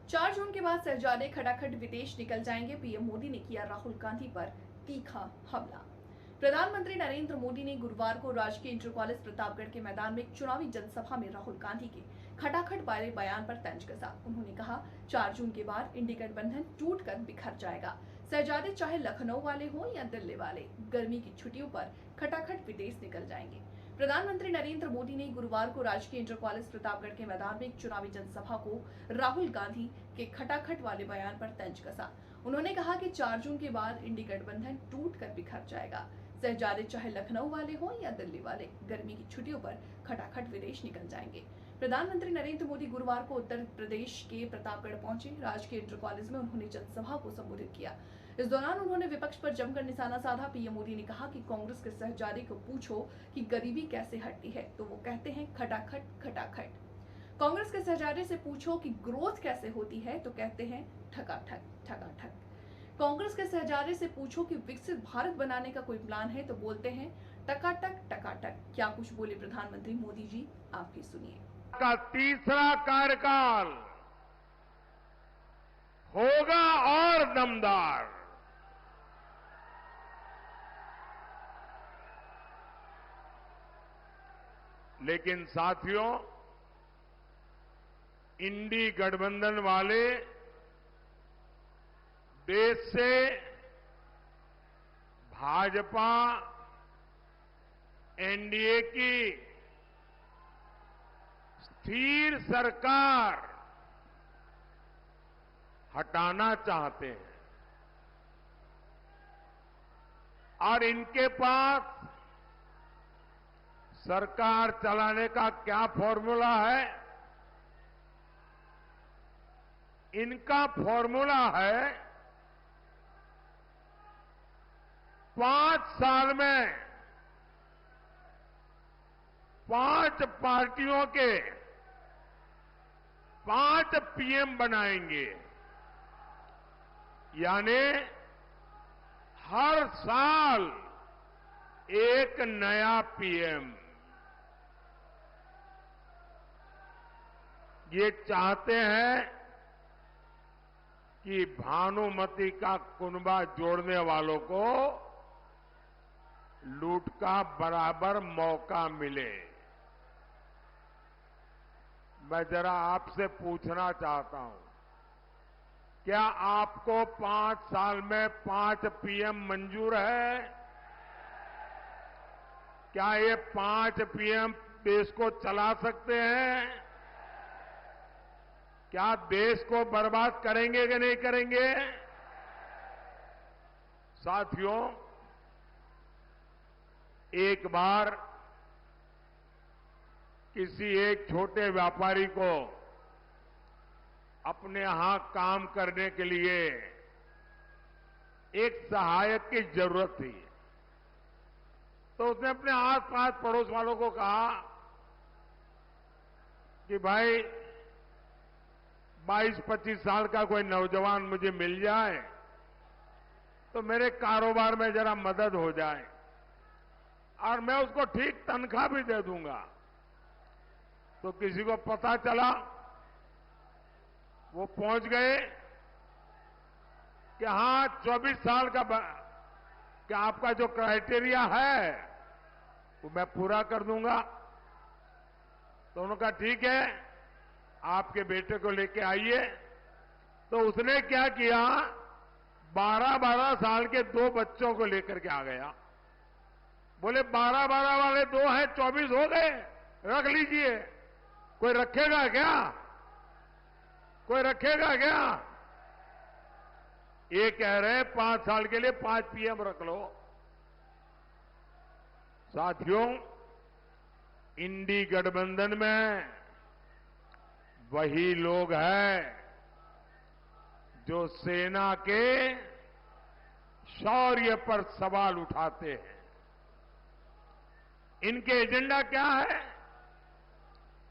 4 जून के बाद शहजादे खटाखट विदेश निकल जाएंगे। पीएम मोदी ने किया राहुल गांधी पर तीखा हमला। प्रधानमंत्री नरेंद्र मोदी ने गुरुवार को राजकीय इंटर कॉलेज प्रतापगढ़ के मैदान में एक चुनावी जनसभा में राहुल गांधी के खटाखट वाले बयान पर तंज कसा। उन्होंने कहा, 4 जून के बाद इंडी गठबंधन टूटकर बिखर जाएगा। शहजादे चाहे लखनऊ वाले हों या दिल्ली वाले, गर्मी की छुट्टियों पर खटाखट विदेश निकल जाएंगे। प्रधानमंत्री नरेंद्र मोदी ने गुरुवार को राजकीय इंटर कॉलेज प्रतापगढ़ के मैदान में एक चुनावी जनसभा को राहुल गांधी के खटाखट वाले बयान पर तंज कसा। उन्होंने कहा कि 4 जून के बाद इंडी गठबंधन टूटकर बिखर जाएगा। शहजादे चाहे लखनऊ वाले हों या दिल्ली वाले, गर्मी की छुट्टियों पर खटाखट विदेश निकल जाएंगे। प्रधानमंत्री नरेंद्र मोदी गुरुवार को उत्तर प्रदेश के प्रतापगढ़ पहुंचे। राजकीय इंटर कॉलेज में उन्होंने जनसभा को संबोधित किया। इस दौरान उन्होंने विपक्ष पर जमकर निशाना साधा। पीएम मोदी ने कहा कि कांग्रेस के शहजादे को पूछो कि गरीबी कैसे हटती है तो वो कहते हैं खटाखट खटाखट। कांग्रेस के शहजादे से पूछो कि ग्रोथ कैसे होती है तो कहते हैं ठकाठक ठकाठक। कांग्रेस के शहजादे से पूछो कि विकसित भारत बनाने का कोई प्लान है तो बोलते हैं टकाटक टकाटक। क्या कुछ बोले प्रधानमंत्री मोदी जी, आप भी सुनिए। का तीसरा कार्यकाल होगा और दमदार। लेकिन साथियों, इंडी गठबंधन वाले देश से भाजपा एनडीए की स्थिर सरकार हटाना चाहते हैं और इनके पास सरकार चलाने का क्या फॉर्मूला है? इनका फॉर्मूला है 5 साल में 5 पार्टियों के 5 पीएम बनाएंगे, यानी हर साल एक नया पीएम। ये चाहते हैं कि भानुमति का कुनबा जोड़ने वालों को लूट का बराबर मौका मिले। मैं जरा आपसे पूछना चाहता हूं, क्या आपको 5 साल में 5 पीएम मंजूर है? क्या ये 5 पीएम देश को चला सकते हैं? क्या देश को बर्बाद करेंगे कि नहीं करेंगे? साथियों, एक बार किसी एक छोटे व्यापारी को अपने यहां काम करने के लिए एक सहायक की जरूरत थी, तो उसने अपने आस-पास पड़ोस वालों को कहा कि भाई 22-25 साल का कोई नौजवान मुझे मिल जाए तो मेरे कारोबार में जरा मदद हो जाए और मैं उसको ठीक तनख्वाह भी दे दूंगा। तो किसी को पता चला, वो पहुंच गए कि हां 24 साल का क्या आपका जो क्राइटेरिया है वो मैं पूरा कर दूंगा। तो उन्होंने कहा ठीक है, आपके बेटे को लेके आइए। तो उसने क्या किया, 12-12 साल के 2 बच्चों को लेकर के आ गया। बोले 12-12 वाले 2 हैं, 24 हो गए, रख लीजिए। कोई रखेगा क्या? कोई रखेगा क्या? ये कह रहे 5 साल के लिए 5 पीएम रख लो। साथियों, इंडी गठबंधन में वही लोग हैं जो सेना के शौर्य पर सवाल उठाते हैं। इनके एजेंडा क्या है?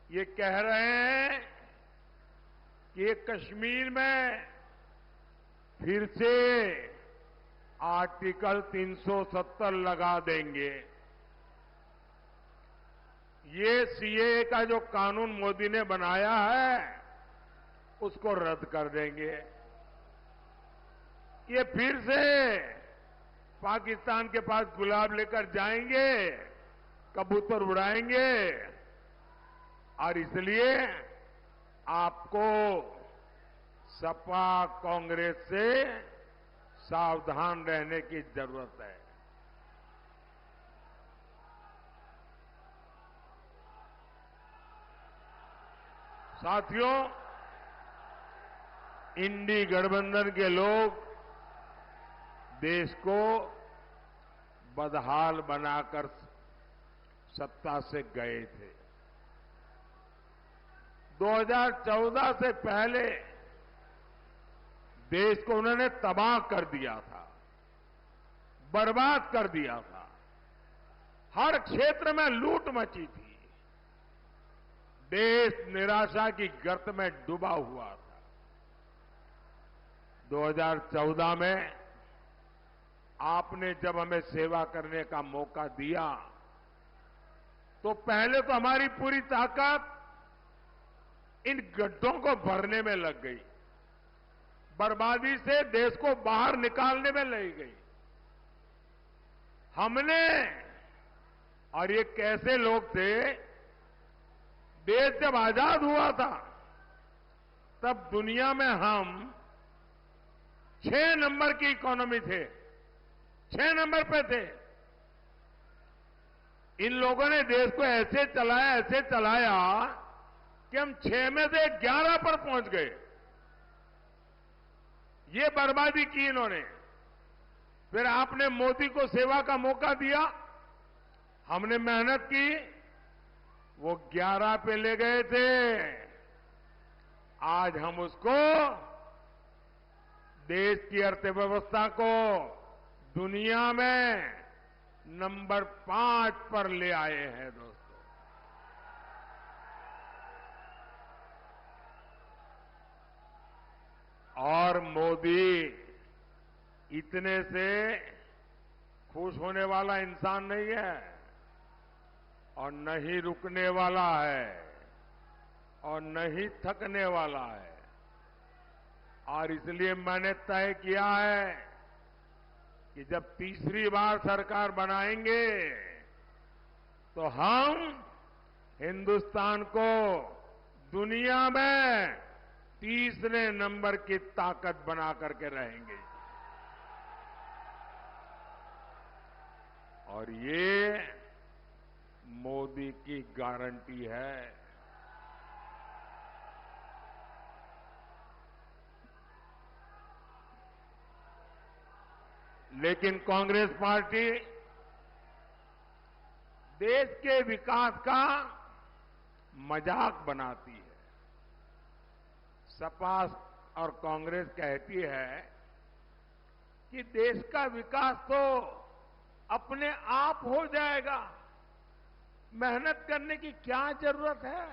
ये कह रहे हैं कि कश्मीर में फिर से आर्टिकल 370 लगा देंगे। ये सीएए का जो कानून मोदी ने बनाया है उसको रद्द कर देंगे। ये फिर से पाकिस्तान के पास गुलाब लेकर जाएंगे, कबूतर उड़ाएंगे। और इसलिए आपको सपा कांग्रेस से सावधान रहने की जरूरत है। साथियों, इंडी गठबंधन के लोग देश को बदहाल बनाकर सत्ता से गए थे। 2014 से पहले देश को उन्होंने तबाह कर दिया था, बर्बाद कर दिया था। हर क्षेत्र में लूट मची थी। देश निराशा की गर्त में डूबा हुआ था। 2014 में आपने जब हमें सेवा करने का मौका दिया तो पहले तो हमारी पूरी ताकत इन गड्ढों को भरने में लग गई, बर्बादी से देश को बाहर निकालने में लग गई। हमने, और ये कैसे लोग थे, देश जब आजाद हुआ था तब दुनिया में हम 6 नंबर की इकोनॉमी थे, 6 नंबर पे थे। इन लोगों ने देश को ऐसे चलाया कि हम 6 में से 11 पर पहुंच गए। ये बर्बादी की इन्होंने। फिर आपने मोदी को सेवा का मौका दिया, हमने मेहनत की, वो 11 पे ले गए थे। आज हम उसको, देश की अर्थव्यवस्था को दुनिया में नंबर 5 पर ले आए हैं दोस्तों। और मोदी इतने से खुश होने वाला इंसान नहीं है और न ही रुकने वाला है और न ही थकने वाला है। और इसलिए मैंने तय किया है कि जब तीसरी बार सरकार बनाएंगे तो हम हिंदुस्तान को दुनिया में तीसरे नंबर की ताकत बना करके रहेंगे। और ये मोदी की गारंटी है। लेकिन कांग्रेस पार्टी देश के विकास का मजाक बनाती है। सपा और कांग्रेस कहती है कि देश का विकास तो अपने आप हो जाएगा, मेहनत करने की क्या जरूरत है।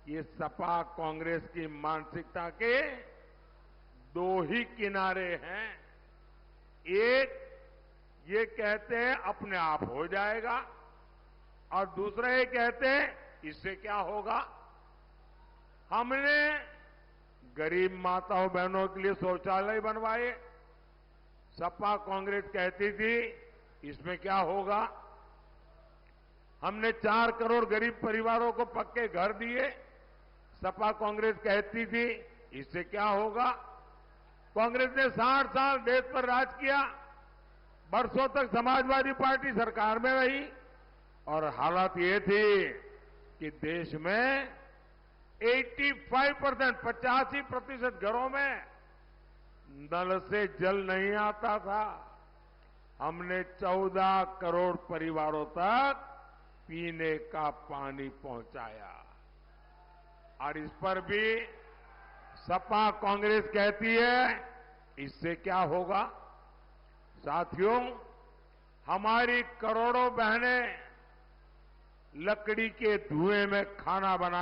ये सपा कांग्रेस की मानसिकता के दो ही किनारे हैं। एक, ये कहते हैं अपने आप हो जाएगा, और दूसरा ये कहते हैं इससे क्या होगा। हमने गरीब माताओं बहनों के लिए शौचालय बनवाए, सपा कांग्रेस कहती थी इसमें क्या होगा। हमने 4 करोड़ गरीब परिवारों को पक्के घर दिए, सपा कांग्रेस कहती थी इससे क्या होगा। कांग्रेस ने 60 साल देश पर राज किया, बरसों तक समाजवादी पार्टी सरकार में रही, और हालात ये थी कि देश में 85% घरों में नल से जल नहीं आता था। हमने 14 करोड़ परिवारों तक पीने का पानी पहुंचाया। और इस पर भी सपा कांग्रेस कहती है इससे क्या होगा। साथियों, हमारी करोड़ों बहनें लकड़ी के धुएं में खाना बना